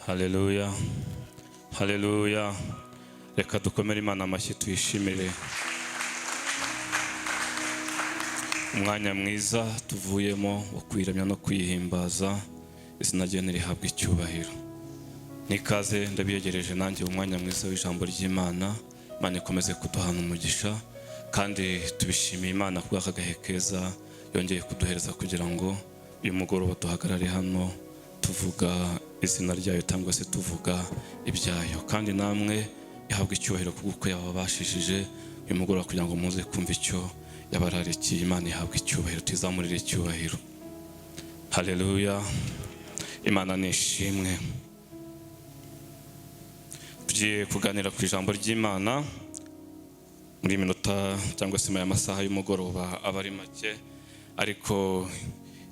Haleluya, haleluya. Reka dukomere Imana amashyi tuyishimire umwanya mwiza tuvuyemo wo kwiramya no kwihimbaza. Izina rye nirihabwe icyubahiro. Nikaze ndabiyegereje nanjye umwanya mwiza w'ijambo ry'Imana. Imana ikomeze kuduhana umugisha kandi tubishimiye Imana kubw'aka gahe keza yongeye kuduhereza kugira ngo uyu mugoroba duhagarare hano tuvuga izina ryayo cyangwa se tuvuga ibyayo, kandi namwe ihabwe icyubahiro kuko yababashishije uyu mugoroba kugira ngo muze kumva icyo yabararikiye. Imana ihabwe icyubahiro, tuzamurire icyubahiro. Haleluya, Imana nishimwe. Tugiye kuganira ku ijambo ry'Imana muri minota cyangwa se mu masaha y'umugoroba aba ari make, ariko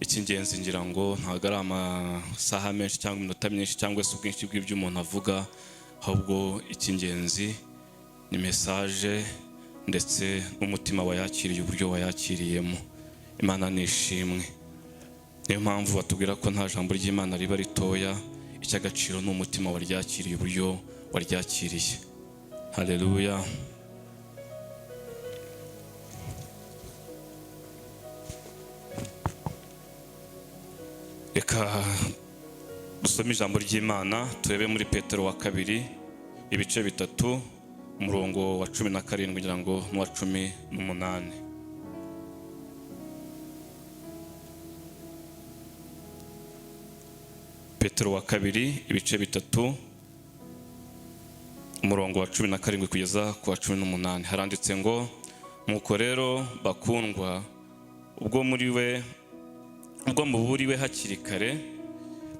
icy'ingenzi ngira ngo ntabwo ari amasaha menshi cyangwa iminota myinshi cyangwa se ubwinshi bw'ibyo umuntu avuga, ahubwo icy'ingenzi ni mesaje ndetse n'umutima wayakiriye, uburyo wayakiriyemo. Imana nishimwe. Niyo mpamvu batubwira ko nta jambo ry'Imana riba ritoya, icy'agaciro ni umutima waryakiriye, uburyo waryakiriye. Haleluya. Reka dusome ijambo ry'Imana, turebe muri Petero wa kabiri ibice 3 umurongo wa 17 kugira ngo n'uwa 18. Petero wa kabiri ibice 3 umurongo wa 17 kugeza ku wa 18 haranditse ngo, nuko rero bakundwa, ubwo muburiwe hakiri kare,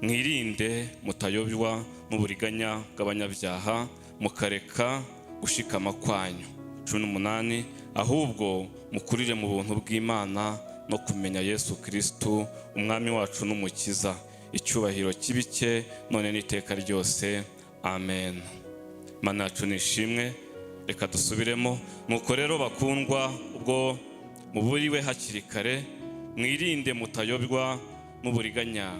mwirinde mutayobywa n'uburiganya bw'abanyabyaha, mukareka gushikama kwanyu. 18 ahubwo mukurire mu buntu bw'Imana no kumenya Yesu Kristo umwami wacu n'umukiza, icyubahiro kibike none n'iteka ryose. Amen. Imana yacu nishimwe. Reka dusubiremo. Nuko rero bakundwa, ubwo muburiwe hakiri kare, mwirinde mutayobywa n'uburiganya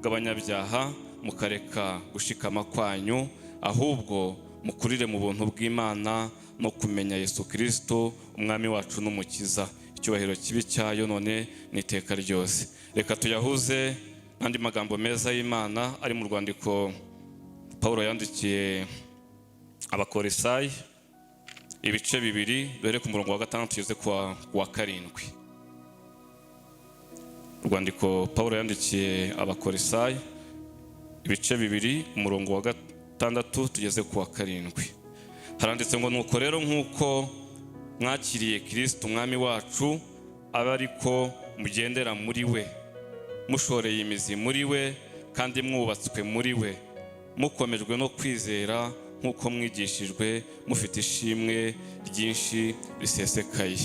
bw'abanyabyaha, mukareka gushikama kwanyu, ahubwo mukurire mu buntu bw'Imana no kumenya Yesu Kristo umwami wacu n'umukiza, icyubahiro kibi cyayo none n'iteka ryose. Reka tuyahuze n'andi magambo meza y'Imana ari mu rwandiko Paulo yandikiye Abakorisayi ibice 2 dore ku murongo wa 6 tugeze ku wa 7. Urwandiko Paulo yandikiye Abakorisayi ibice 2 umurongo wa 6 tugeze ku wa 7. Haranditse ngo, nuko rero nk'uko mwakiriye Kristo umwami wacu, abe ariko mugendera muri we, mushoreye imizi muri we kandi mwubatswe muri we, mukomejwe no kwizera nk'uko mwigishijwe, mufite ishimwe ryinshi risesekaye.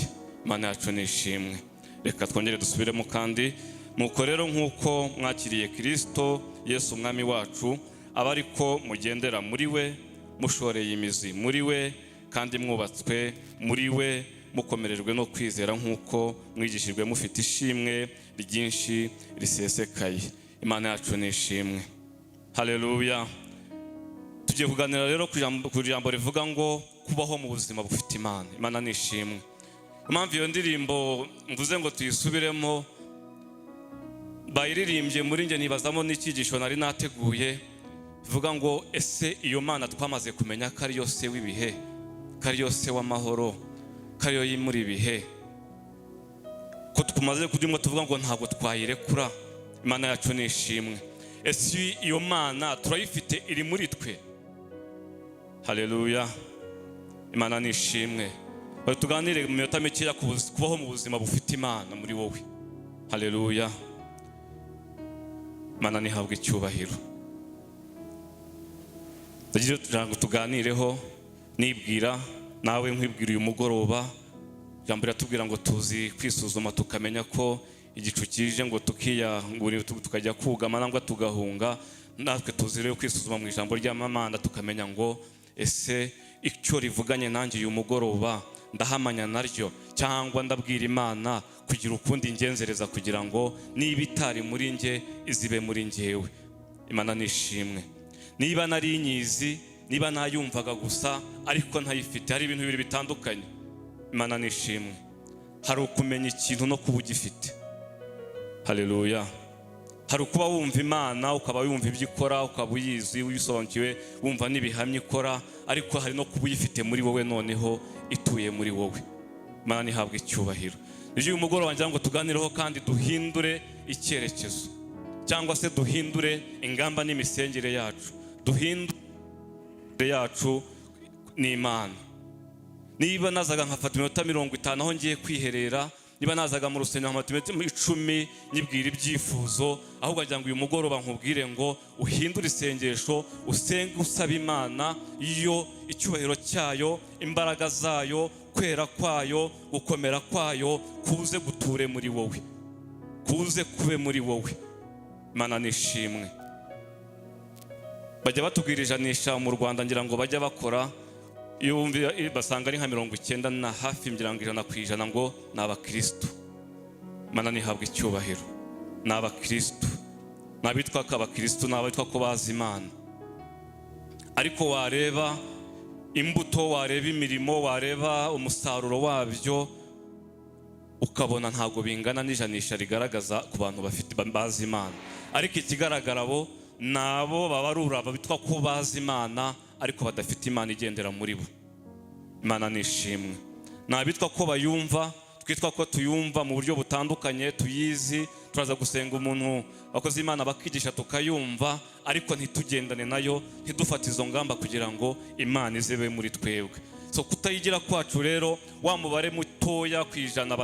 Imana yacu nishimwe. Reka twongere dusubiremo kandi, nuko rero nk'uko mwakiriye Kristo Yesu umwami wacu, aba ariko mugendera muri we, mushoreye imizi muri we kandi mwubatswe muri we, mukomerejwe no kwizera nk'uko mwigishijwe, mufite ishimwe ryinshi risesekaye. Imana yacu nishimwe. Haleluya. Tugiye kuganira rero ku jambo rivuga ngo kubaho mu buzima bufite Imana. Imana nishimwe. Impamvu iyo ndirimbo mvuze ngo tuyisubiremo, bayiririmbye muri nge nibazamo n'icyigisho nari nateguye, bivuga ngo ese iyo Mana twamaze kumenya ko ari yose w'ibihe, ko ari yose w'amahoro, ko ari yo yimura ibihe, ko tumaze kudimo tuvuga ngo ntabwo twayirekura. Imana yacu nishimwe. Ese iyo Mana turayifite, iri muri twe. Haleluya. Imana nishimwe. Tuganire mu minota mikeya kubaho mu buzima bufite Imana muri wowe. Haleluya. Imana nihabwe icyubahiro. Ndagira ngo tuganireho nibwira nawe nkwibwira uyu mugoroba. Jambo riratubwira ngo tuzi kwisuzuma tukamenya ko igicu kije ngo tukajya kugama nangwa tugahunga. Natwe tuzi rero kwisuzuma mu ijambo ry'Imana tukamenya ngo ese icyo rivuganye nanjye uyu mugoroba ndahamanya naryo, cyangwa ndabwira Imana kugira ukundi ingenzereza kugira ngo niba itari muri nge izibe muri ngewe. Imana nishimwe. niba nari nyizi, niba nayumvaga gusa ariko ntayifite. Hari ibintu bibiri bitandukanye. Imana nishimwe. Hari ukumenya ikintu no kuba ugifite. Haleluya. Hari ukuba wumva Imana, ukaba wumva ibyo ikora, ukaba uyizi, uyisobankiwe, wumva n'ibihamya ikora, ariko hari no kuba uyifite muri wowe, noneho ituye muri wowe. Imana ihabwa icyubahiro. Uyu mugoroba ngira ngo tuganireho kandi duhindure icyerekezo, cyangwa se duhindure ingamba n'imisengere yacu. Duhindure yacu ni Imana. Niba nazaga nkafata iminota 50 aho ngiye kwiherera, niba nazaga mu rusengero nkafata iminota 10 nyibwira ibyifuzo, ahubwo ngira ngo uyu mugoroba nkubwire ngo uhindure isengesho, usenge usaba Imana iyo icyubahiro cyayo, imbaraga zayo, kwera kwayo, gukomera kwayo kuze guture muri wowe, kuze kube muri wowe. Imana nishimwe. Bajya batubwira ijanisha mu Rwanda, ngira ngo bajya bakora, iyo wumva basanga ari nka 90 na hafi ngira ngo 100% ngo ni abakristo. Imana nihabwa icyubahiro. Ni abakristo, n'abitwa ko abakristo, n'abitwa ko bazi Imana. Ariko wareba imbuto, wareba imirimo, wareba umusaruro wabyo, ukabona ntago bingana n'ijanisha rigaragaza ku bantu bafite bazi Imana. Ariko ikigaragara bo nabo babarura bitwa ko bazi Imana ariko badafite Imana igendera muri bo. Imana nishimwe. Nabitwa ko bayumva, twitwa ko tuyumva mu buryo butandukanye, tuyizi, turaza gusenga umuntu wakoze Imana bakigisha tukayumva, ariko ntitugendane nayo, ntidufate izo ngamba kugira ngo Imana izebe muri twebwe. So kutayigira kwacu rero, wa mubare mutoya kwijana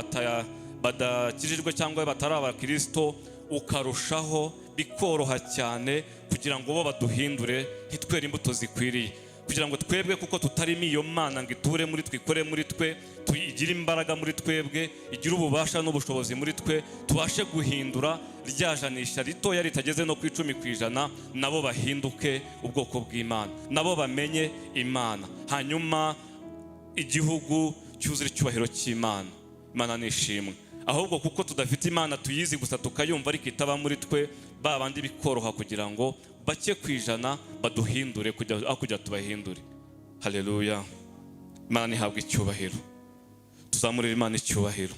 badakijijwe cyangwa batari abakristo, ukarushaho bikoroha cyane kugira ngo bo baduhindure, ntitwere imbuto zikwiriye, kugira ngo twebwe kuko tutarimo iyo Mana ngo iture muri twe, ikore muri twe, tuyigire imbaraga muri twebwe, igire ububasha n'ubushobozi muri twe, tubashe guhindura rya janisha ritoya ritageze no ku 10%, nabo bahinduke ubwoko bw'Imana, nabo bamenye Imana, hanyuma igihugu cyuzure icyubahiro cy'Imana. Imana nishimwe. Ahubwo kuko tudafite Imana tuyizi gusa tukayumva ariko itaba muri twe, babandi bikoroha kugira ngo bake kwijana baduhindure kujya tubahindure. Haleluya. Imana nihabwa icyubahiro. Tuzamurira Imana icyubahiro.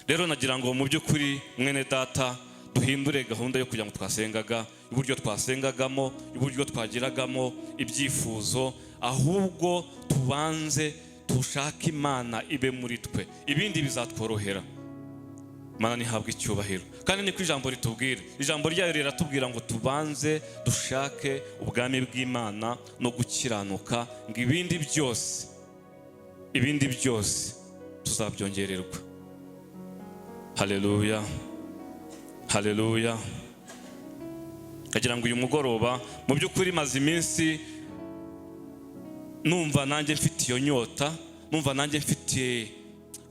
Rero nagira ngo mu by'ukuri mwene data duhindure gahunda yo kugira ngo twasengaga, uburyo twasengagamo, uburyo twagiragamo ibyifuzo, ahubwo tubanze tushaka Imana ibe muri twe, ibindi bizatworohera. Imana nihabwa icyubahiro. Kandi niko ijambo ritubwira, ijambo ryayo riratubwira ngo tubanze dushake ubwami bw'Imana no gukiranuka, ngo ibindi byose tuzabyongererwa. Haleluya. Haleluya. Kagira ngo uyu mugoroba mu by'ukuri maze iminsi numva nanjye mfite iyo nyota, numva nanjye mfite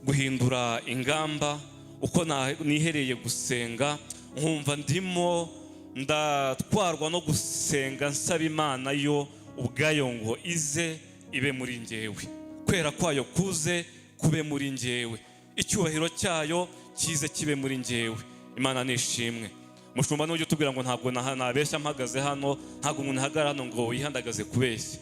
guhindura ingamba, uko nihereye gusenga nkumva ndimo ndatwarwa no gusenga nsaba Imana yo ubwayo ngo ize ibe muri njyewe, kwera kwayo kuze kube muri njyewe, icyubahiro cyayo kize kibe muri njyewe. Imana nishimwe. Mushumba n'ujye utubwira ngo ntabwo nabeshya mpagaze hano, ntabwo umuntu ahagarara hano ngo yihandagaze kubeshya.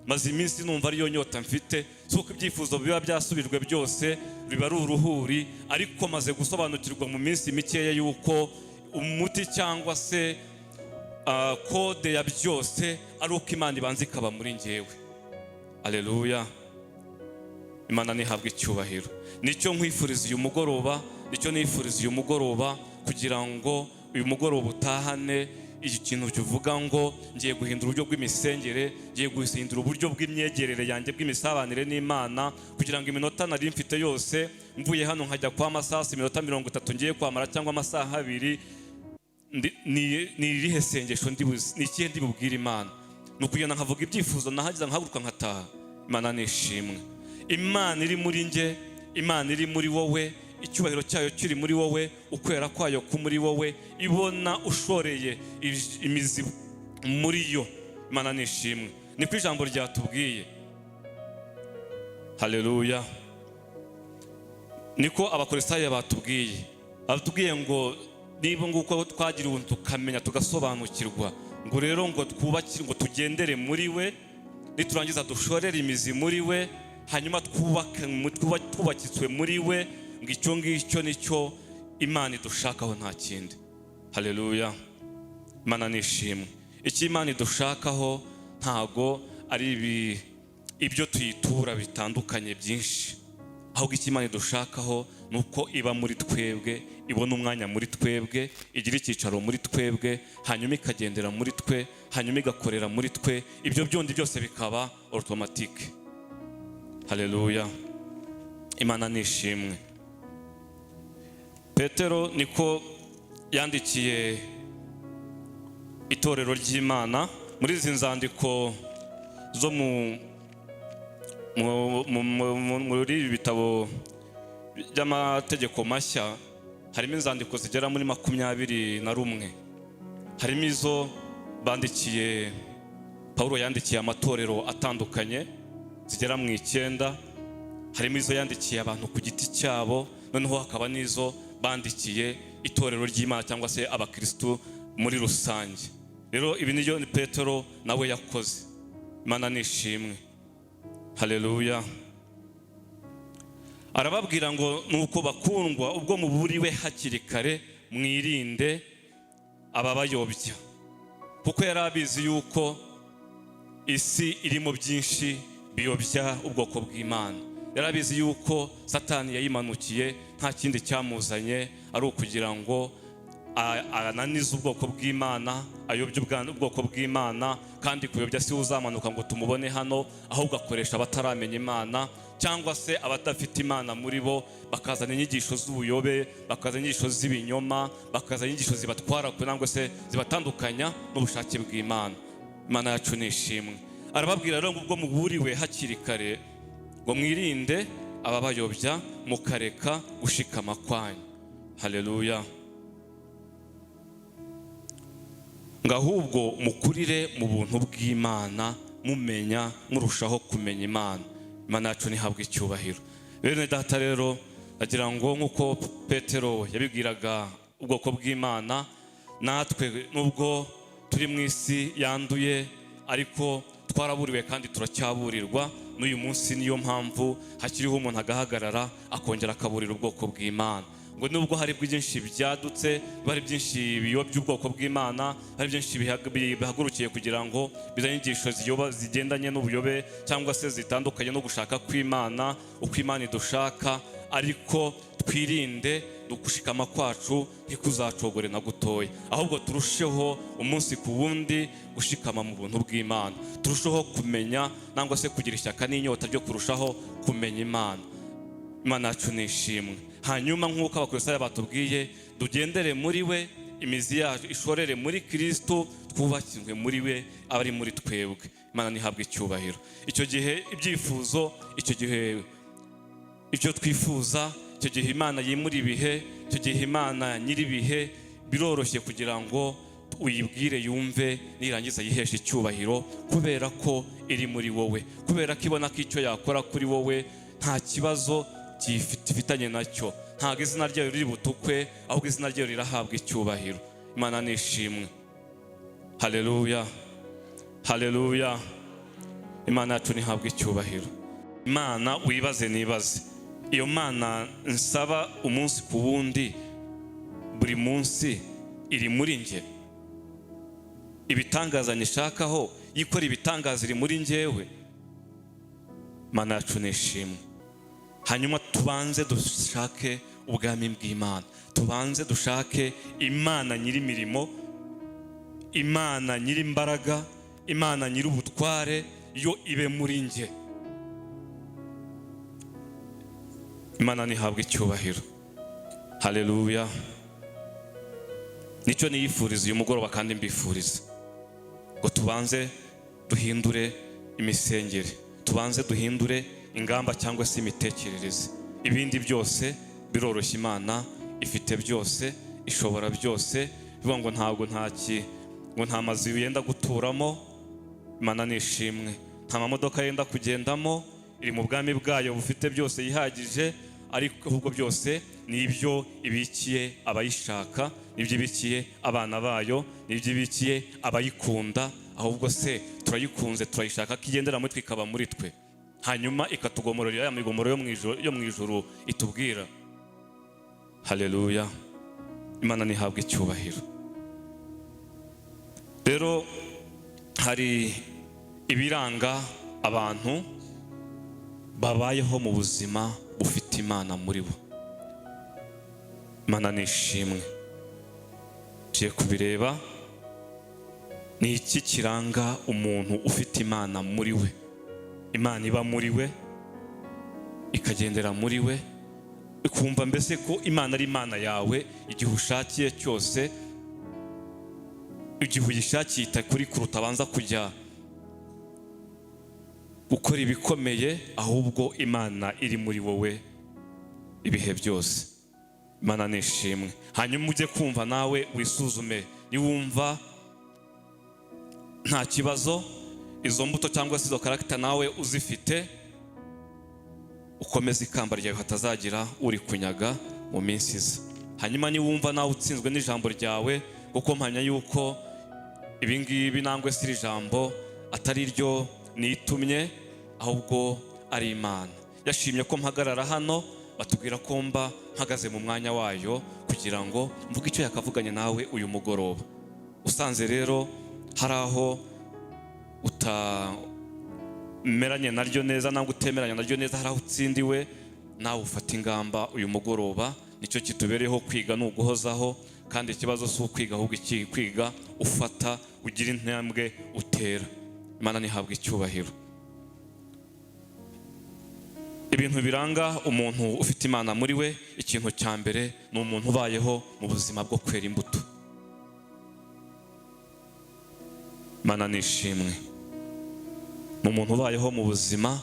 Maze iminsi numva ariyo nyota mfite, suko ibyifuzo biba byasubijwe byose biba ari uruhuri, ariko maze gusobanukirwa mu minsi mikeya yuko umuti cyangwa se kode ya byose ari uko Imana ibanza ikaba muri njyewe. Haleluya. Imana nihabwa icyubahiro. Nicyo nkwifuriza uyu mugoroba, nicyo nifuriza uyu mugoroba, kugira ngo uyu mugoroba utahane iki kintu kivuga ngo ngiye guhindura uburyo bw'imisengere, ngiye guhindura uburyo bw'imyegerere yanjye bw'imisabanire n'Imana, kugira ngo iminota nari mfite yose mvuye hano nkajya kwa masasi iminota 30 ngiye kwamara cyangwa amasaha 2, ni irihe sengesho ni ikihe ndi bubwire Imana? Ni ukugenda nkavuga ibyifuzo, nahagiza nkahaguruka nkataha. Imana nishimwe. Imana iri muri nge, Imana iri muri wowe, icyubahiro cyayo kiri muri wowe, ukwera kwayo ku muri wowe, ibona ushoreye imizi muri yo. Imana nishimwe. Niko ijambo ryatubwiye. Haleluya. Niko abakorisayi batubwiye ngo niba nguko twagira ubuntu tukamenya tugasobanukirwa, ngo rero ngo twubakire, ngo tugendere muri we, niturangiza dushorere imizi muri we, hanyuma twubakitswe muri we, ngo icyo ngicyo nicyo Imana idushakaho, nta kindi. Haleluya. Imana nishimwe. Icyo Imana idushakaho ntago ari ibyo tuyitura bitandukanye byinshi, ahubwo icyo Imana idushakaho nuko iba muri twebwe, ibona umwanya muri twebwe, igira icyicaro muri twebwe, hanyuma ikagendera muri twe, hanyuma igakorera muri twe, ibyo byundi byose bikaba automatique. Haleluya. Imana nishimwe. Petero niko yandikiye itorero ry'Imana muri izi nzandiko zo muri ibi bitabo by'amategeko mashya. Harimo inzandiko zigera muri 21. Harimo izo bandikiye, Pawulo yandikiye amatorero atandukanye zigera mu 9. Harimo izo yandikiye abantu ku giti cyabo, noneho hakaba n'izo bandikiye itorero ry'Imana cyangwa se abakristo muri rusange. Rero ibi niyo ni Petero nawe yakoze. Imana nishimwe. Haleluya. Arababwira ngo nuko bakundwa, ubwo muburiwe hakiri kare, mwirinde ababayobya, kuko yarabizi yuko isi irimo byinshi biyobya ubwoko bw'Imana. Yarabizi yuko Satani yayimanukiye, nta kindi cyamuzanye ari ukugira ngo ananize ubwoko bw'Imana, ayobye ubwoko bw'Imana. Kandi kuyobya si uzamanuka ngo tumubone hano, ahubwo akoresha abataramenya Imana cyangwa se abadafite Imana muri bo, bakazana inyigisho z'ubuyobe, bakazana inyigisho z'ibinyoma, bakazana inyigisho zibatwara nangwa se zibatandukanya n'ubushake bw'Imana. Imana yacu nishimwe. Arababwira rero ngo ubwo muburiwe hakiri kare, ngo mwirinde ababayobya, mukareka gushikama kwanyu. Haleluya. Ngahubwo mukurire mu buntu bw'Imana, mumenya, murushaho kumenya Imana. Imana yacu nihabwe icyubahiro. Bene data rero agira ngo nkuko Petero yabibwiraga ubwoko bw'Imana, natwe nubwo turi mu isi yanduye, ariko twaraburiwe kandi turacyaburirwa. N'uyu munsi niyo mpamvu hakiriho umuntu agahagarara akongera akaburira ubwoko bw'Imana. Ngo nubwo hari byinshi byadutse, bari byinshi biyobya ubwoko bw'Imana, hari byinshi bihagurukiye kugira ngo bizanye inyigisho zigendanye n'ubuyobe cyangwa se zitandukanye no gushaka kw'Imana, uko Imana idushaka, ariko twirinde dukushikama kwacu ntikuzacogore na gutoya, ahubwo turusheho umunsi ku wundi gushikama mu buntu bw'Imana, turusheho kumenya nangwa se kugira ishyaka n'inyota ryo kurushaho kumenya Imana. Imana yacu nishimwe. Hanyuma nk'uko abakristo batubwiye, dugendere muri we, imizi yacu ishorere muri Kristo, twubakirwe muri we, abari muri twebwe. Imana nihabwe icyubahiro. Icyo gihe ibyifuzo, icyo gihe ibyo twifuza, icyo gihe Imana yimura ibihe, icyo gihe Imana nyiribihe, biroroshye kugira ngo uyibwire yumve, nirangiza yiheshe icyubahiro, kubera ko iri muri wowe, kubera ko ibona ko icyo yakora kuri wowe nta kibazo gifitanye nacyo. Ntabwo izina ryayo riri butukwe, ahubwo izina ryayo rirahabwa icyubahiro. Imana nishimwe. Haleluya. Haleluya. Imana yacu nihabwe icyubahiro. Imana wibaze nibaze, iyo Mana nsaba umunsi ku wundi, buri munsi iri muri nge. Ibitangaza nishakaho yikora ibitangaza iri muri ngewe. Imana yacu nishimwe. Hanyuma tubanze dushake ubwami bw'Imana, tubanze dushake Imana nyiri mirimo, Imana nyiri imbaraga, Imana nyiri ubutware, yo ibe muri nge. Imana nihabwe icyubahiro. Haleluya. Nicyo niyifuriza uyu mugoroba kandi mbifuriza ngo tubanze duhindure imisengere, tubanze duhindure ingamba cyangwa se imitekerereze. Ibindi byose biroroshye. Imana ifite byose, ishobora byose. Bivuga ngo ntabwo nta mazu yenda guturamo. Imana nishimwe. Nta mamodoka yenda kugendamo, iri mu bwami bwayo bufite byose yihagije. ariko ahubwo byose ni ibyo ibikiye abayishaka, nibyo ibikiye abana bayo, nibyo ibikiye abayikunda. Ahubwo se turayikunze, turayishaka ko igendera muri twe, ikaba muri twe, hanyuma ikatugomororera ya migomoro yo mu ijuru itubwira. Haleluya, Imana nihabwe icyubahiro. Rero hari ibiranga abantu babayeho mu buzima bufite Imana muri bo. Imana nishimwe. Tugiye kubireba, ni iki kiranga umuntu ufite Imana muri we. Imana iba muri we, ikagendera muri we, ukumva mbese ko Imana ari Imana yawe igihe ushakiye cyose, igihe uyishakiye itakuri kuruta abanza kujya gukora ibikomeye, ahubwo Imana iri muri wowe ibihe byose. Imana nishimwe. Hanyuma ujye kumva nawe wisuzume, niwumva nta kibazo izo mbuto cyangwa se izo karagita nawe uzifite, ukomeze ikamba ryawe hatazagira uri kunyaga mu minsi iza. Hanyuma niwumva nawe utsinzwe n'ijambo ryawe, kuko mpamya yuko ibingibi nangwe si iri jambo atari ryo nitumye, ahubwo ari Imana yashimye ko mpagarara hano, batubwira ko mba mpagaze mu mwanya wayo kugira ngo mvuge icyo yakavuganye nawe uyu mugoroba. Usanze rero hari aho utameranye naryo neza nangwa utemeranya naryo neza, hari aho utsindiwe, nawe ufata ingamba uyu mugoroba. Nicyo kitubereho kwiga, ni uguhozaho, kandi ikibazo si ukwiga ahubwo kwiga ufata, ugira intambwe utera. Imana nihabwe icyubahiro. Ibintu biranga umuntu ufite Imana muri we, ikintu cya mbere ni umuntu ubayeho mu buzima bwo kwera imbuto. Imana nishimwe. Ni umuntu ubayeho mu buzima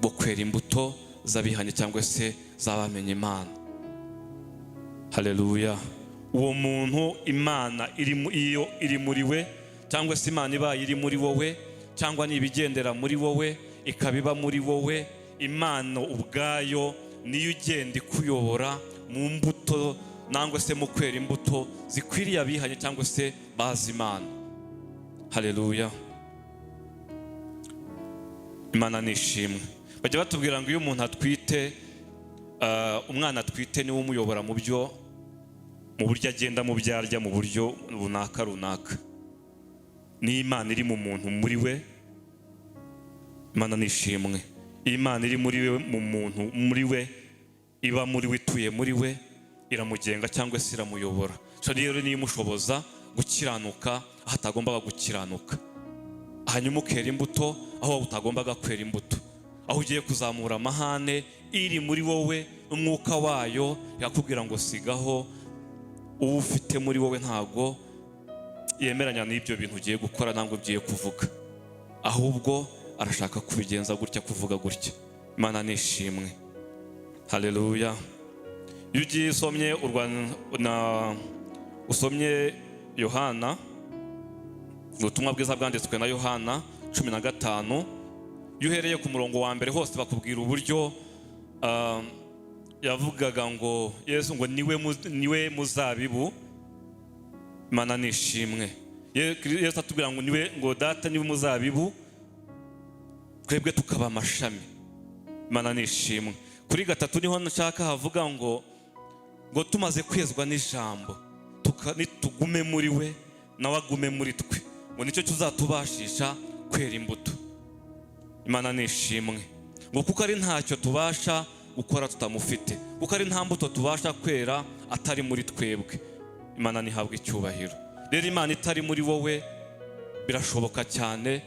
bwo kwera imbuto z'abihanye cyangwa se z'abamenye Imana. Haleluya. Uwo muntu Imana iyo iri muri we, cyangwa se Imana ibaye iri muri wowe, cyangwa nibigendera muri wowe, ikabiba muri wowe, Imana ubwayo niyo ugenda ikuyobora mu mbuto nangwa se mu kwera imbuto zikwiriye abihanye cyangwa se bazi Imana. Haleluya. Imana nishimwe. Bajya batubwira ngo iyo umuntu atwite, umwana atwite niwe umuyobora mu buryo agenda mu byo arya mu buryo runaka. Ni Imana iri mu muntu muri we. Imana nishimwe. Imana iri muri we, mu muntu muri we, iba muri we, ituye muri we, iramugenga cyangwa se iramuyobora. So rero niyo imushoboza gukiranuka aho atagombaga gukiranuka, hanyuma ukera imbuto aho utagombaga kwera imbuto, aho ugiye kuzamura amahane iri muri wowe, umwuka wayo yakubwira ngo sigaho, uwo ufite muri wowe ntago yemeranya n'ibyo bintu ugiye gukora nangwa ugiye kuvuga, ahubwo arashaka kubigenza gutya, kuvuga gutya. Imana nishimwe. Haleluya. Iyo ugiye usomye Yohana, ubutumwa bwiza bwanditswe na Yohana 15, iyo uhereye ku murongo wa mbere hose bakubwira uburyo yavugaga ngo Yesu ngo niwe muzabibu. Imana nishimwe. Yesu atubwira ngo ngo data niwe muzabibu, twebwe tukaba amashami. Imana nishimwe. Kuri 3 niho nshaka havuga ngo tumaze kwezwa n'ijambo, tugume muri we nawe agume muri twe, ngo nicyo tuzatubashisha kwera imbuto. Imana nishimwe. Ngo kuko ari ntacyo tubasha gukora tutamufite, kuko ari nta mbuto tubasha kwera atari muri twebwe. Imana nihabwe icyubahiro. Rero Imana itari muri wowe, birashoboka cyane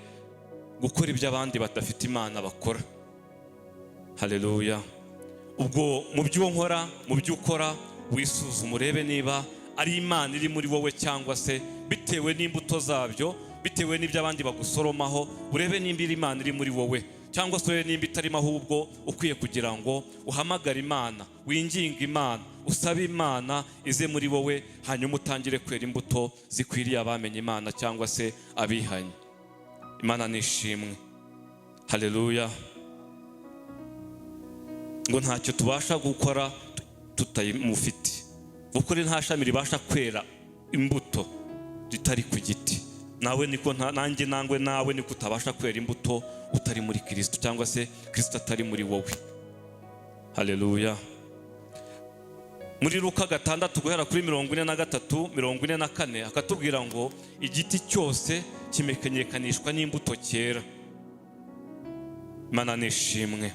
gukora ibyo abandi badafite Imana bakora. Haleluya. Ubwo mu byo nkora, mu byo ukora, wisuzuma urebe niba ari Imana iri muri wowe, cyangwa se bitewe n'imbuto zabyo, bitewe n'ibyo abandi bagusoromaho, urebe nimba Imana iri muri wowe, cyangwa se nimba itarimo, ahubwo ukwiye kugira ngo uhamagare Imana, winginge Imana, usabe Imana ize muri wowe, hanyuma utangire kwera imbuto zikwiriye abamenye Imana cyangwa se abihanye. Imana nishimwe. Haleluya. ngo ntacyo tubasha gukora tutayimufite. Ukuri nta shami ribasha kwera imbuto ritari ku giti. Nawe niko nanjye nangwe nawe niko utabasha kwera imbuto utari muri Kristo, cyangwa se Kristo atari muri wowe. Haleluya. Muri Luka 6 guhera kuri 43 44 akatubwira ngo igiti cyose kimekenyekanishwa n'imbuto cyera. Imana nishimwe.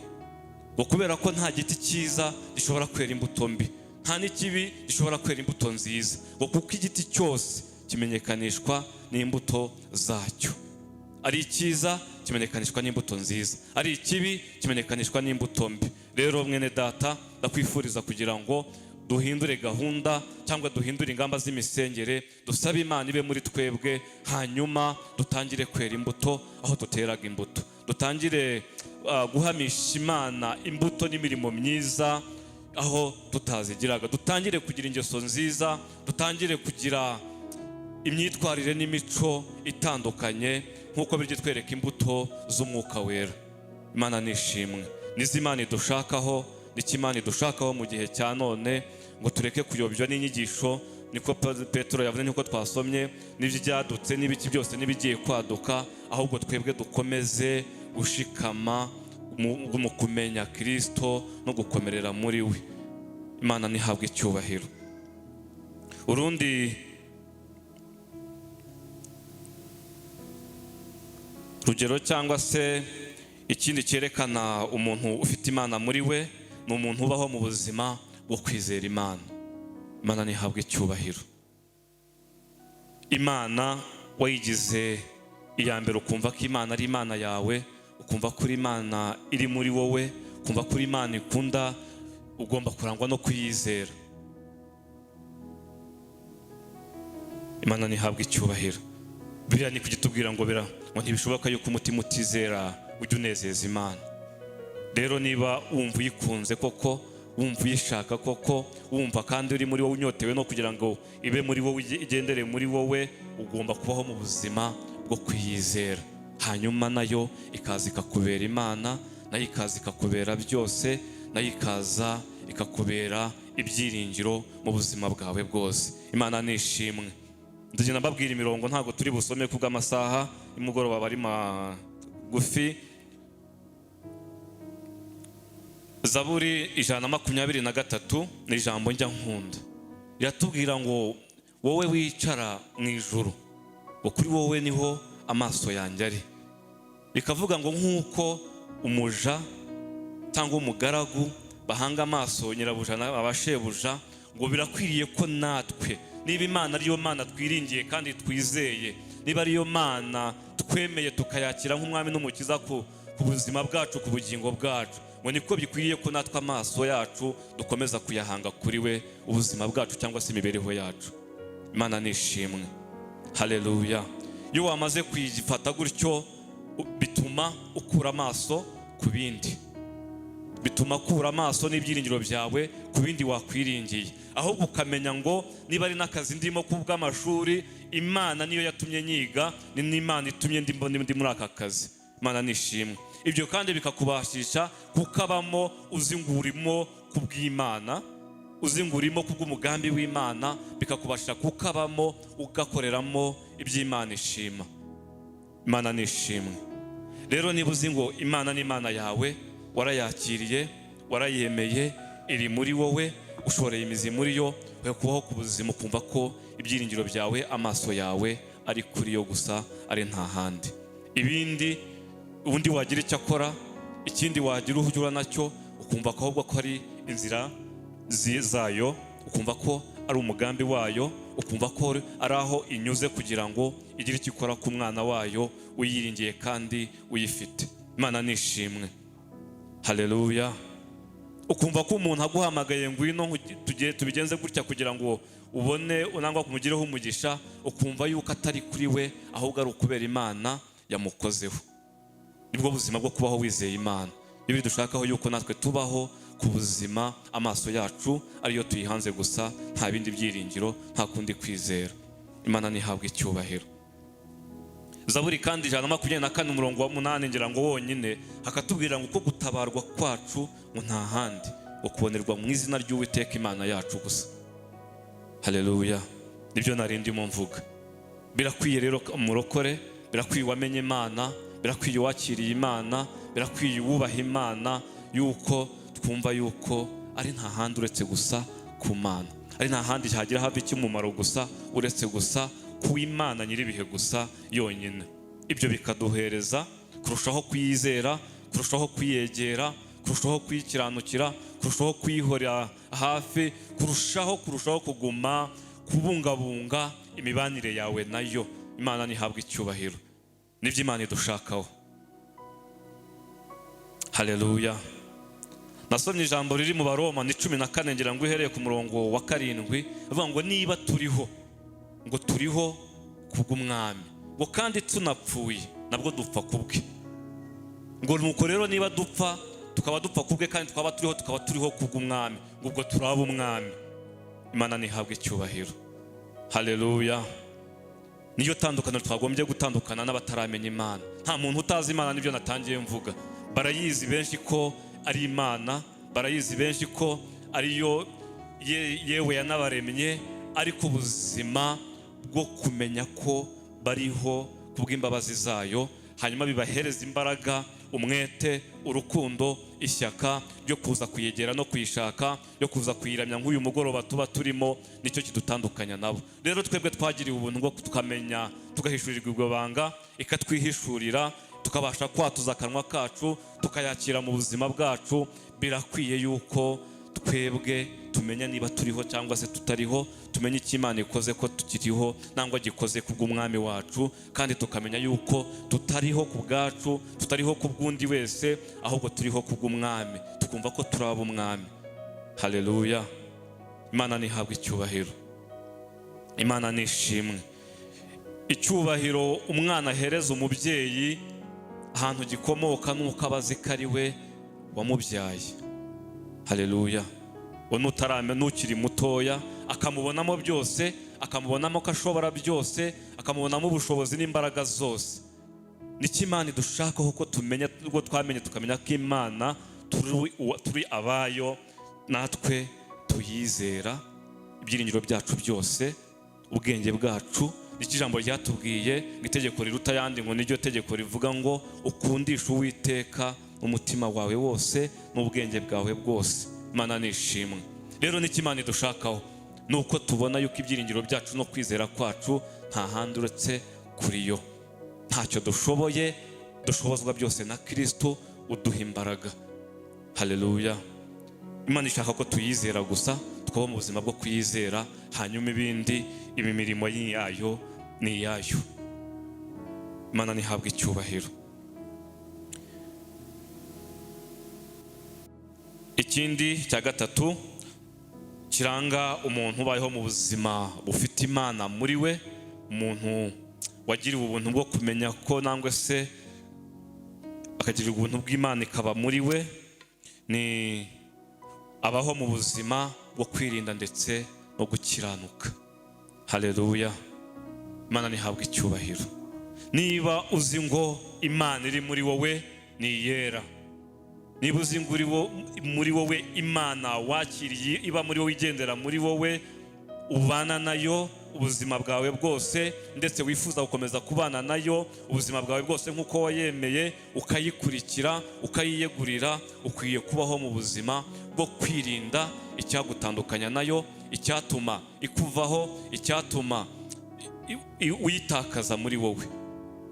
Ngo kubera ko nta giti cyiza gishobora kwera imbuto mbi, nta n'ikibi gishobora kwera imbuto nziza, ngo kuko igiti cyose kimenyekanishwa n'imbuto zacyo. Ari icyiza kimenyekanishwa n'imbuto nziza, ari ikibi kimenyekanishwa n'imbuto mbi. Rero mwene data, ndakwifuriza kugira ngo duhindure gahunda cyangwa duhindure ingamba z'imisengere, dusabe Imana ibe muri twebwe, hanyuma dutangire kwera imbuto aho duteraga imbuto, dutangire guhamisha Imana imbuto n'imirimo myiza aho tutazigiraga, dutangire kugira ingeso nziza, dutangire kugira imyitwarire n'imico itandukanye nk'uko biryo twereka imbuto z'umwuka wera. Imana nishimwe. N'izimana idushakaho, n'ikimana idushakaho mu gihe cya none, ngo tureke kuyobywa n'inyigisho, niko Petero yavuze, niko twasomye, n'ibyadutse n'ibiki byose n'ibigiye kwaduka, ahubwo twebwe dukomeze gushikama mu kumenya Kristo no gukomerera muri we. Imana nihabwe icyubahiro. Urundi rugero cyangwa se ikindi cyerekana umuntu ufite Imana muri we, ni umuntu ubaho mu buzima bwo kwizera Imana. Imana nihabwe icyubahiro. Imana wayigize iya mbere, ukumva ko Imana ari Imana yawe, ukumva ko Imana iri muri wowe, ukumva ko Imana ikunda, ugomba kurangwa no kuyizera. Imana nihabwe icyubahiro. Biriya ni kugitubwira ngo ntibishoboka yuko umutima utizera ujya unezeza Imana. Rero niba wumva uyikunze koko, wumva uyishaka koko, wumva kandi uri muri wowe unyotewe no kugira ngo ibe muri wowe, igendere muri wowe, ugomba kubaho mu buzima bwo kwiyizera, hanyuma nayo ikaza ikakubera Imana, nayo ikaza ikakubera byose, nayo ikaza ikakubera ibyiringiro mu buzima bwawe bwose. Imana nishimwe. Ndagenda mbabwira imirongo, ntabwo turi busome kubw'amasaha y'umugoroba bari magufi. Zaburi 123 ni ijambo njya nkunda. Riratubwira ngo wowe wicara mu ijuru, ngo kuri wowe niho amaso yanjye ari. Rikavuga ngo nk'uko umuja cyangwa umugaragu bahanga amaso nyirabuja abashebuja, ngo birakwiriye ko natwe, niba Imana ariyo Mana twiringiye kandi twizeye, niba ariyo Mana twemeye tukayakira nk'umwami n'umukiza ku buzima bwacu, ku bugingo bwacu, ngo niko bikwiriye ko natwe amaso yacu dukomeza kuyahanga kuri we, ubuzima bwacu cyangwa se imibereho yacu. Imana nishimwe. Haleluya. Iyo wamaze kuyifata gutyo, bituma ukura amaso ku bindi, bituma ukura amaso n'ibyiringiro byawe ku bindi wakwiringiye, ahubwo ukamenya ngo niba ari n'akazi ndimo kubw'amashuri, Imana niyo yatumye nyiga, ni n'Imana itumye ndi muri aka kazi. Imana nishimwe. Ibyo kandi bikakubashisha kukabamo uzingurimo kubw'Imana, uzingurimo kubw'umugambi w'Imana, bikakubashisha kukabamo ugakoreramo iby'Imana ishima. Imana nishimwe. Rero niba uzi ngo Imana ni Imana yawe, warayakiriye, warayemeye, iri muri wowe, ushoreye imizi muri yo, kubaho ku buzima ukumva ko ibyiringiro byawe, amaso yawe ari kuri yo gusa, ari nta handi. Ibindi ubundi wagira icyo akora, ikindi wagira uhura nacyo, ukumva ko ahubwo ko ari inzira zayo, ukumva ko ari umugambi wayo, ukumva ko ari aho inyuze kugira ngo igire icyo ikora ku mwana wayo uyiringiye kandi uyifite. Imana nishimwe. Haleluya. Ukumva ko umuntu aguhamagaye ngwino tubigenze gutya kugira ngo ubone unangwa kumugireho umugisha, ukumva yuko atari kuri we, ahubwo ari ukubera Imana yamukozeho. Nibwo buzima bwo kubaho wizeye Imana. Ibi dushakaho yuko natwe tubaho ku buzima amaso yacu ariyo tuyihanze gusa, nta bindi byiringiro, nta kundi kwizera. Imana nihabwe icyubahiro. Zaburi kandi 124 umurongo wa 8 ngira ngo wonyine hakatubwira ngo uko gutabarwa kwacu ngo nta handi ukubonerwa mu izina ry'Uwiteka Imana yacu gusa. Haleluya. Nibyo narindimo mvuga. Birakwiye rero umurokore, birakwiye wamenye Imana, birakwiye wakiriye Imana, birakwiye wubaha Imana, yuko twumva yuko ari nta handi uretse gusa ku Mana, ari nta handi hagira hava icy'umumaro gusa uretse gusa ku Imana nyiribihe gusa yonyine. Ibyo bikaduhereza kurushaho kuyizera, kurushaho kuyegera, kurushaho kuyikiranukira, kurushaho kuyihorera hafi, kurushaho kuguma kubungabunga imibanire yawe nayo. Imana nihabwa icyubahiro. Nibyo Imana idushakaho. Haleluya. Nasomye ijambo riri mu Baroma 14 ngira ngo ihereye ku murongo wa 7 bavuga ngo niba turiho ngo turiho kubw'umwami, ngo kandi tunapfuye nabwo dupfa kubwe. Ngo nuko rero niba dupfa tukaba dupfa kubwe kandi tukaba turiho kubw'umwami, ngo ubwo turaba umwami. Imana nihabwe icyubahiro. Haleluya. Niyo tandukana twagombye gutandukana n'abataramenya Imana. Nta muntu utazi Imana, nibyo natangiye mvuga. Barayizi benshi ko ari Imana, barayizi benshi ko ariyo yewe yanabaremye, ariko ubuzima bwo kumenya ko bariho kubw'imbabazi zayo, hanyuma bibahereza imbaraga, umwete, urukundo, ishyaka ryo kuza kuyegera no kuyishaka, ryo kuza kuyiramya nk'uyu mugoroba tuba turimo. Nicyo kidutandukanya nabo. Rero twebwe twagiriwe ubuntu bwo tukamenya, tugahishurirwa iryo banga, ikatwihishurira, tukabasha kwatuza akanwa kacu, tukayakira mu buzima bwacu. Birakwiye yuko twebwe tumenya niba turiho cyangwa se tutariho, tumenya icyo Imana ikoze ko tukiriho nangwa gikoze kubw'umwami wacu, kandi tukamenya yuko tutariho ku bwacu, tutariho ku bw'undi wese, ahubwo turiho kubw'umwami, tukumva ko turaba umwami. Haleluya. Imana nihabwa icyubahiro. Imana nishimwe. Icyubahiro umwana ahereza umubyeyi ahantu gikomoka nuko abazi ko ari we wamubyaye. Haleluya. Unutarame nukiri mutoya akamubonamo byose, akamubonamo ko ashobora byose, akamubonamo ubushobozi n'imbaraga zose. Niki Imana idushakaho ko tumenya, ubwo twamenye tukamenya ko Imana turi abayo, natwe tuyizera ibyiringiro byacu byose, ubwenge bwacu. Iki jambo ryatubwiye ngo itegeko riruta yandi, ngo niryo tegeko rivuga ngo ukundisha Uwiteka umutima wawe wose n'ubwenge bwawe bwose. Imana nishimwe. Rero niki Imana idushakaho nuko tubona yuko ibyiringiro byacu no kwizera kwacu nta handi uretse kuri yo. Ntacyo dushoboye, dushobozwa byose na Kristo uduha imbaraga. Haleluya. Imana ishaka ko tuyizera gusa, tukaba mu buzima bwo kuyizera, hanyuma ibindi imirimo yayo ni iyayo. Imana nihabwa icyubahiro. Ikindi cya gatatu kiranga umuntu ubayeho mu buzima bufite Imana muri we, umuntu wagiriwe ubuntu bwo kumenya ko nangwa se akagirirwa ubuntu bw'Imana ikaba muri we, ni abaho mu buzima bwo kwirinda ndetse no gukiranuka. Haleluya. Imana nihabwa icyubahiro. Niba uzi ngo Imana iri muri wowe ni iyera, niba uzi ngo muri wowe Imana wakiriye iba muri wowe, igendera muri wowe, ubana nayo ubuzima bwawe bwose, ndetse wifuza gukomeza kubana nayo ubuzima bwawe bwose nk'uko wayemeye, ukayikurikira, ukayiyegurira, ukwiye kubaho mu buzima bwo kwirinda icyagutandukanya nayo, icyatuma ikuvaho, icyatuma uyitakaza muri wowe,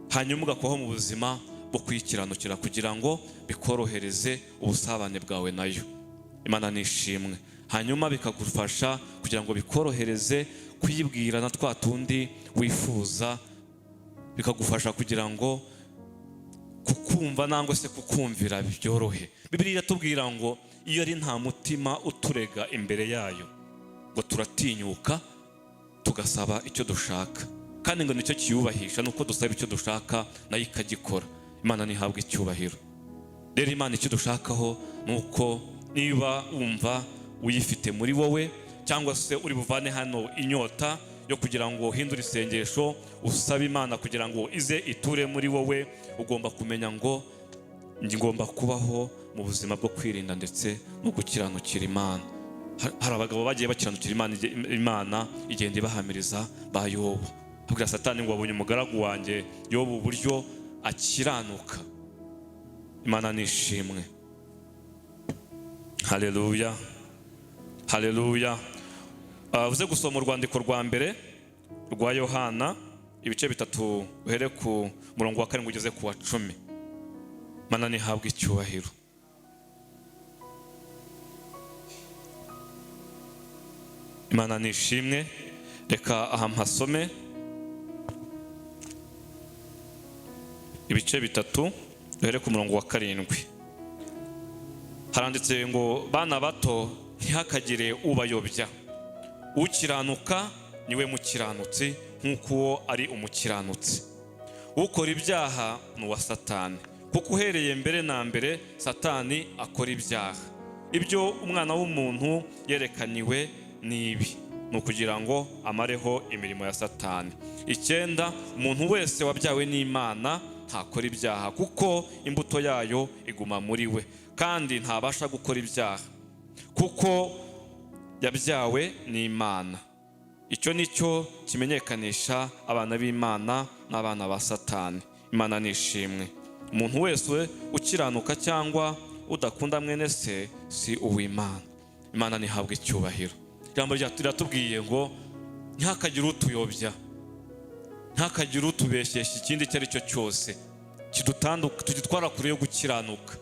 hanyuma ugakubaho mu buzima bwo kuyikiranukira kugira ngo bikorohereze ubusabane bwawe nayo. Imana nishimwe. Hanyuma bikagufasha kugira ngo bikorohereze kuyibwira na twa tundi wifuza, bikagufasha kugira ngo kukumva nangwa se kukumvira byorohe. Bibiliya iratubwira ngo iyo ari nta mutima uturega imbere yayo, ngo turatinyuka tugasaba icyo dushaka, kandi ngo nicyo kiyubahisha, nuko dusaba icyo dushaka nayo ikagikora. Imana nihabwa icyubahiro. Rero Imana icyo dushakaho nuko niba wumva uyifite muri wowe, cyangwa se uri buvane hano inyota yo kugira ngo uhindure isengesho usabe Imana kugira ngo ize iture muri wowe, ugomba kumenya ngo ngomba kubaho mu buzima bwo kwirinda ndetse no gukiranukira Imana. Hari abagabo bagiye bakiranukira Imana igenda ibahamiriza ba Yobu. Abwira Satani ngo wabonye umugaragu wanjye Yobu uburyo akiranuka. Imana nishimwe. Haleluya, haleluya. Uze gusoma urwandiko rwa mbere rwa Yohana ibice 3 uhere ku murongo wa 7 ugeze ku wa 10. Imana nihabwe icyubahiro. Imana nishimwe. Reka aha mpasome ibice 3 uhere ku murongo wa 7. Haranditse ngo bana bato ntihakagire ubayobya, ukiranuka niwe mukiranutsi nk'uko uwo ari umukiranutsi. Ukora ibyaha ni uwa Satani, kuko uhereye mbere na mbere Satani akora ibyaha. Ibyo umwana w'umuntu yerekaniwe nibi, ni ukugira ngo amareho imirimo ya Satani. 9, umuntu wese wabyawe n'Imana ntakora ibyaha, kuko imbuto yayo iguma muri we, kandi ntabasha gukora ibyaha kuko yabyawe n'Imana. Icyo nicyo kimenyekanisha abana b'Imana n'abana ba Satani. Imana nishimwe. Umuntu wese ukiranuka cyangwa udakunda mwene se si uw'Imana. Imana nihabwe icyubahiro. Ijambo riratubwiye ngo ntihakagire utuyobya, ntihakagire utubeshyeshya ikindi icyo ari cyo cyose kidutwara kure yo gukiranuka,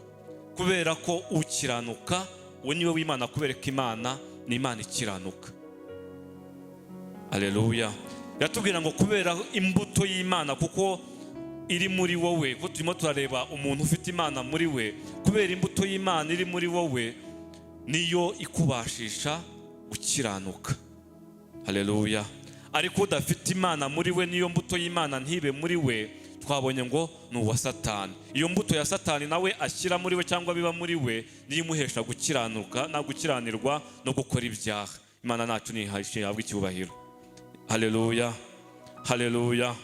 kubera ko ukiranuka uwo niwe w'Imana, kubera ko Imana ni Imana ikiranuka. Haleluya. Yatubwira ngo kubera imbuto y'Imana kuko iri muri wowe, ko turimo turareba umuntu ufite Imana muri we, kubera imbuto y'Imana iri muri wowe niyo ikubashisha gukiranuka. Haleluya. Ariko udafite Imana muri we, niyo mbuto y'Imana ntibe muri we, twabonye ngo ni uwa Satani. Iyo mbuto ya Satani nawe ashyira muri we cyangwa biba muri we niyo imuhesha gukiranuka na gukiranirwa no gukora ibyaha. Imana nacu nihabwe icyubahiro. Haleluya, haleluya.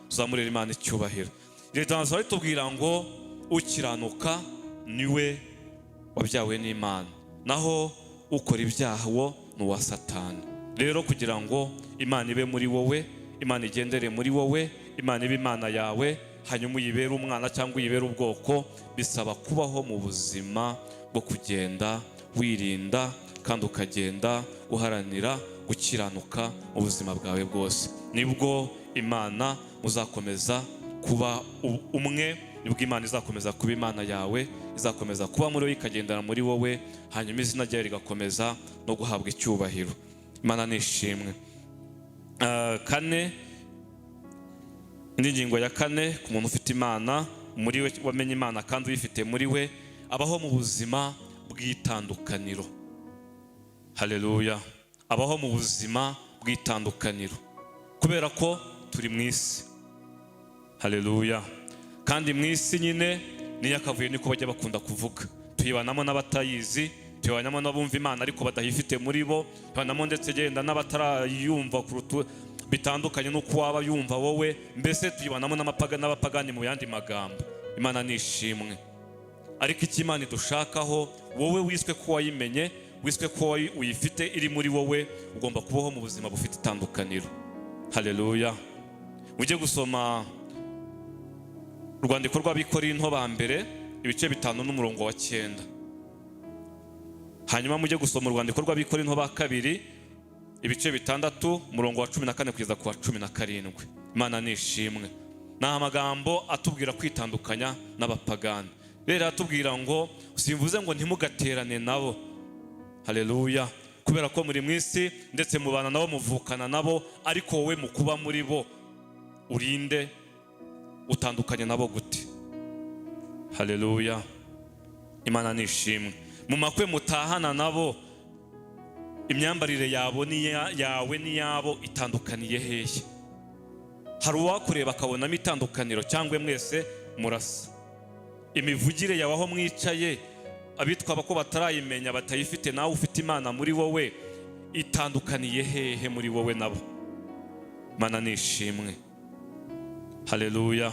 Tuzamurira Imana icyubahiro. Leta ritubwira ngo ukiranuka niwe wabyawe n'Imana, naho ukora ibyaha wo ni uwa Satani. Rero kugira ngo Imana ibe muri wowe, Imana igendere muri wowe, Imana ibe Imana yawe, hanyuma uyibere umwana cyangwa uyibere ubwoko, bisaba kubaho mu buzima bwo kugenda wirinda kandi ukagenda uharanira gukiranuka mu buzima bwawe bwose. Nibwo Imana uzakomeza kuba umwe, nibwo Imana izakomeza kuba Imana yawe, izakomeza kuba muri wowe, ikagendana muri wowe, hanyuma izina ryayo rigakomeza no guhabwa icyubahiro. Imana nishimwe. 4, indi ngingo ya 4, ku muntu ufite Imana muri we, wamenye Imana kandi uyifite muri we, abaho mu buzima bw'itandukaniro. Haleluya. Abaho mu buzima bw'itandukaniro kubera ko turi mu isi. Haleluya. Kandi mu isi nyine niyo akavuye niko bajya bakunda kuvuga. Tuyibanamo n'abatayizi, tuyibanamo n'abumva Imana ariko badahifite muri bo, tuyibanamo ndetse genda n'abatarayumva kurutu bitandukanye n'uko waba yumva wowe, mbese tuyibanamo n'abapagani mu yandi magambo. Imana nishimwe. Ariko icyo Imana idushakaho, wowe wiswe ko wayimenye, wiswe ko uyifite iri muri wowe, ugomba kubaho mu buzima bufite itandukaniro. Haleluya. Ujye gusoma urwandiko rw'Abikorinto ba mbere ibice 5 n'umurongo wa 9. Hanyuma mujye gusoma urwandiko rw'Abikorinto ba kabiri ibice 6 umurongo wa 14 kugeza ku wa 17. Imana nishimwe. Naha amagambo atubwira kwitandukanya n'abapagani. Rero atubwira ngo simvuze ngo ntimugaterane nabo. Haleluya. Kubera ko muri mwisi ndetse mubana nabo, muvukana nabo, ariko wowe mu kuba muri bo urinde utandukanye nabo gute. Haleluya. Imana nishimwe. Mu makwe mutahana nabo, imyambarire yawe n'iyabo itandukaniye hehe? Hari uwakureba akabonamo itandukaniro cyangwa mwese murasa? Imivugire yawe aho mwicaye, abitwa bako batarayimenya batayifite, nawe ufite Imana muri wowe, itandukaniye hehe muri wowe nabo? Imana nishimwe. Haleluya.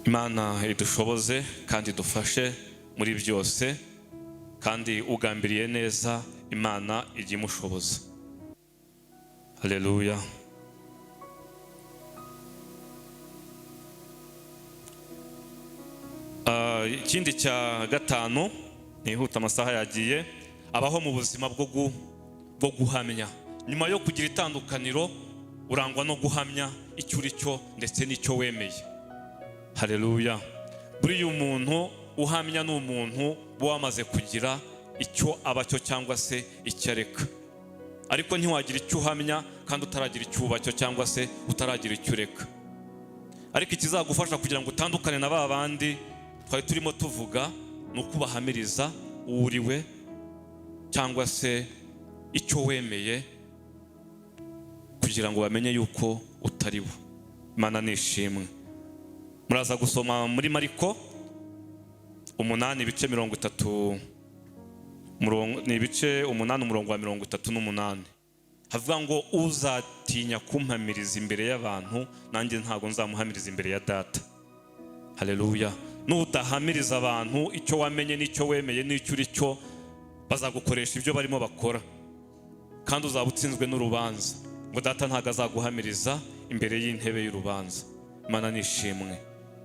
Imana idushoboze kandi idufashe muri byose, kandi ugambiriye neza Imana ijya imushoboza. Haleluya. Ikindi cya gatanu, nihuta amasaha yagiye, abaho mu buzima bwo guhamya. Nyuma yo kugira itandukaniro, urangwa no guhamya icyo uri cyo ndetse n'icyo wemeye. Haleluya. Buriya umuntu uhamya ni umuntu uba wamaze kugira icyo aba cyo cyangwa se icyo areka. Ariko ntiwagira icyo uhamya kandi utaragira icyo uba cyo cyangwa se utaragira icyo ureka. Ariko ikizagufasha kugira ngo utandukane na ba bandi twari turimo tuvuga, ni ukubahamiriza uriwe cyangwa se icyo wemeye, kugira ngo bamenye yuko utari bo. Imana nishimwe. Muraza gusoma muri Mariko 8 ibice 30, ni ibice 8 umurongo wa 38. Havuga ngo uzatinya kumpamiriza imbere y'abantu, nanjye ntago nzamuhamiriza imbere ya Data. Haleluya. Nudahamiriza abantu icyo wamenye n'icyo wemeye n'icyo uri cyo, bazagukoresha ibyo barimo bakora, kandi uzaba utsinzwe n'urubanza, ngo Data ntago azaguhamiriza imbere y'intebe y'urubanza. Imana nishimwe.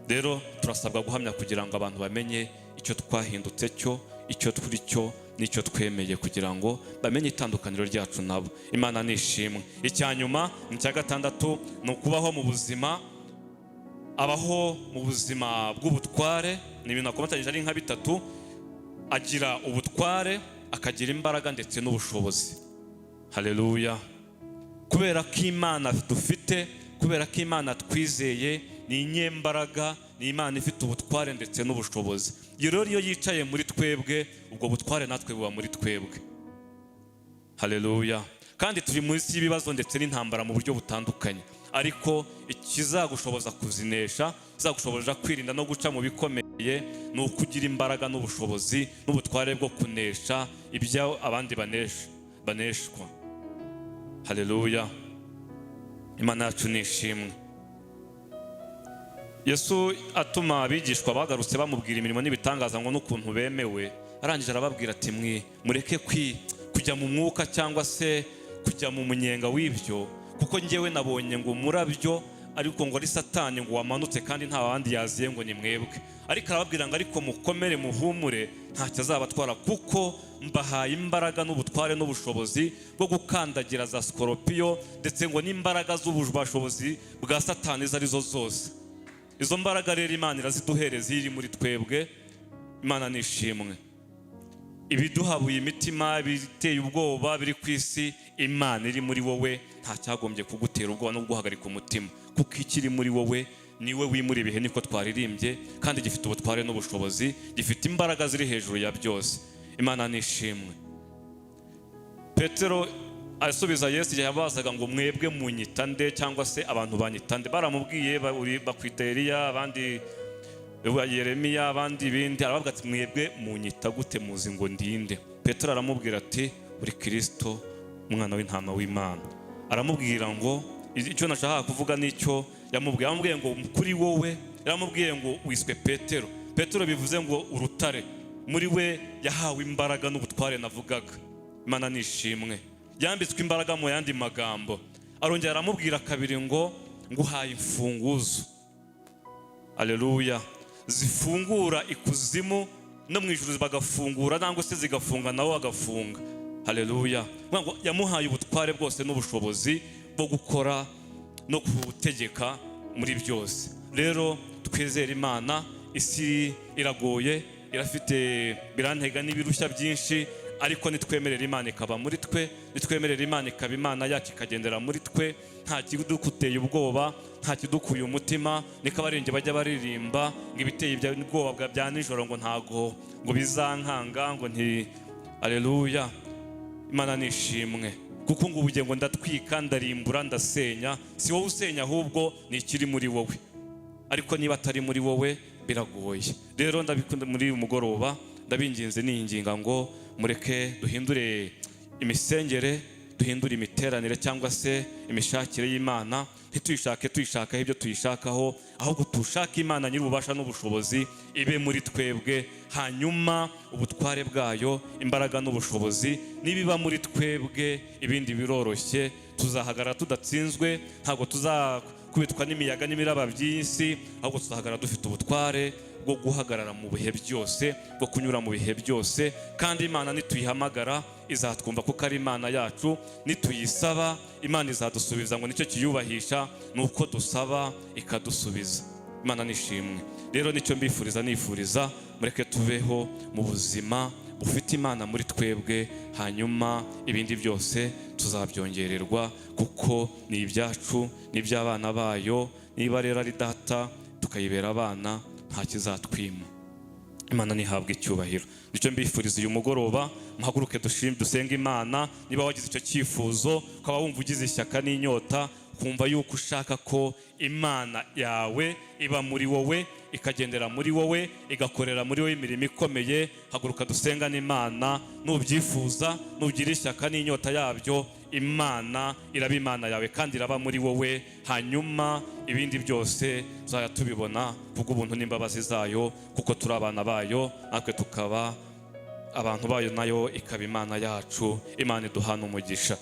Rero turasabwa guhamya kugira ngo abantu bamenye icyo twahindutse cyo, icyo turi cyo n'icyo twemeye, kugira ngo bamenye itandukaniro ryacu nabo. Imana nishimwe. Icyanyuma ni cya gatandatu, ni ukubaho mu buzima, abaho mu buzima bw'ubutware. Ni ibintu akomatanyije ari nka bitatu: agira ubutware, akagira imbaraga ndetse n'ubushobozi. Haleluya. Kubera ko Imana dufite, kubera ko Imana twizeye ni inyembaraga, ni Imana ifite ubutware ndetse n'ubushobozi. Rero iyo yicaye muri twebwe, ubwo butware natwe buba muri twebwe. Haleluya. Kandi turi munsi y'ibibazo ndetse n'intambara mu buryo butandukanye, ariko ikizagushoboza kuzinesha, izagushoboza kwirinda no guca mu bikomeye, ni ukugira imbaraga n'ubushobozi n'ubutware bwo kunesha ibyo abandi baneshwa. Haleluya. Imana yacu nishimwe. Yesu atuma abigishwa bagarutse bamubwira imirimo n'ibitangaza ngo n'ukuntu bemewe, arangije arababwira ati mureke kujya mu mwuka cyangwa se kujya mu munyenga w'ibyo, kuko njyewe nabonye ngo umurabyo ariko ngo ari Satani ngo wamanutse kandi nta wandi yaziye ngo ni mwebwe. Ariko arababwira ngo ariko mukomere muhumure, ntacyo azabatwara, kuko mbahaye imbaraga n'ubutware n'ubushobozi bwo gukandagira za skoropiyo, ndetse ngo n'imbaraga z'ubushobozi bwa Satani izo arizo zose. Izo mbaraga rero Imana iraziduhereza iri muri twebwe. Imana nishimwe. Ibiduhabuye imitima, biteye ubwoba biri ku isi, Imana iri muri wowe nta cyagombye kugutera ubwoba no guhagarika umutima, kuko ikiri muri wowe niwe wimura ibihe, niko twaririmbye, kandi gifite ubutware n'ubushobozi, gifite imbaraga ziri hejuru ya byose. Imana nishimwe. Petero asubiza Yesu igihe yabazaga ngo mwebwe munyita nde, cyangwa se abantu banyita nde? Baramubwiye bakwita Eliya, abandi Yeremiya, abandi ibindi. Aravuga ati mwebwe munyita gute? Muzi ngo ndinde? Petero aramubwira ati uri Kristo, umwana w'intama w'Imana. Aramubwira ngo icyo nashaka kuvuga nicyo yamubwiye. Amubwiye ngo kuri wowe, yaramubwiye ngo wiswe Petero. Petero bivuze ngo urutare. Muri we yahawe imbaraga n'ubutware navugaga. Imana nishimwe. Yambitswe imbaraga mu yandi magambo. Arongera aramubwira kabiri ngo nguhaye imfunguzo. Haleluya. Zifungura ikuzimu no mu ijuru bagafungura, nangwa se zigafunga nawe agafunga. Haleluya. Ngo yamuhaye ubutware bwose n'ubushobozi bwo gukora no kutegeka muri byose. Rero twizere Imana. Isi iragoye, irafite birantega n'ibirushya byinshi, ariko nitwemerera Imana ikaba muri twe, nitwemerera Imana ikaba Imana yacu ikagendera muri twe, nta kidukuteye ubwoba, nta kidukuye umutima. Niko abaririmbyi bajya baririmba ngo ibiteye ubwoba bya nijoro ngo ntago ngo bizankanga ngo nti. Haleluya. Imana nishimwe, kuko ngo ubugiye ngo ndatwika, ndarimbura, ndasenya. Si wowe usenya, ahubwo ni ikiri muri wowe, ariko niba atari muri wowe biragoye. Rero ndabikunda muri uyu mugoroba, ndabinginze n'inginga ngo mureke duhindure imisengere, duhindure imiteranire cyangwa se imishakire y'Imana, tuyishakaho ibyo tuyishakaho, ahubwo tushaka Imana nyir'ububasha n'ubushobozi ibe muri twebwe, hanyuma ubutware bwayo, imbaraga n'ubushobozi nibiba muri twebwe, ibindi biroroshye, tuzahagarara tudatsinzwe, ntabwo tuzakubitwa n'imiyaga n'imiraba by'isi, ahubwo tuzahagarara dufite ubutware bwo guhagarara mu bihe byose, bwo kunyura mu bihe byose. Kandi Imana nituyihamagara izatwumva kuko ari Imana yacu, nituyisaba Imana izadusubiza, ngo nicyo kiyubahisha nuko dusaba ikadusubiza. Imana nishimwe. Rero nicyo mbifuriza, nifuriza mureke tubeho mu buzima bufite Imana muri twebwe, hanyuma ibindi byose tuzabyongererwa, kuko ni ibyacu, ni iby'abana bayo. Niba rero ari data tukayibera abana, nta kizatwima. Imana nihabwe icyubahiro. Nicyo mbifuriza uyu mugoroba, muhaguruke dusenge Imana. Niba wagize icyo cyifuzo, ukaba wumva ugize ishyaka n'inyota, kumva yuko ushaka ko Imana yawe iba muri wowe, ikagendera muri wowe, igakorera muri wowe imirimo ikomeye, haguruka dusengane Imana. Nubyifuza, nugira ishyaka n'inyota yabyo, Imana iraba Imana yawe kandi iraba muri wowe, hanyuma ibindi byose tuzajya tubibona kubw'ubuntu n'imbabazi zayo, kuko turi abana bayo, natwe tukaba abantu bayo, nayo ikaba Imana yacu. Imana iduhana umugisha.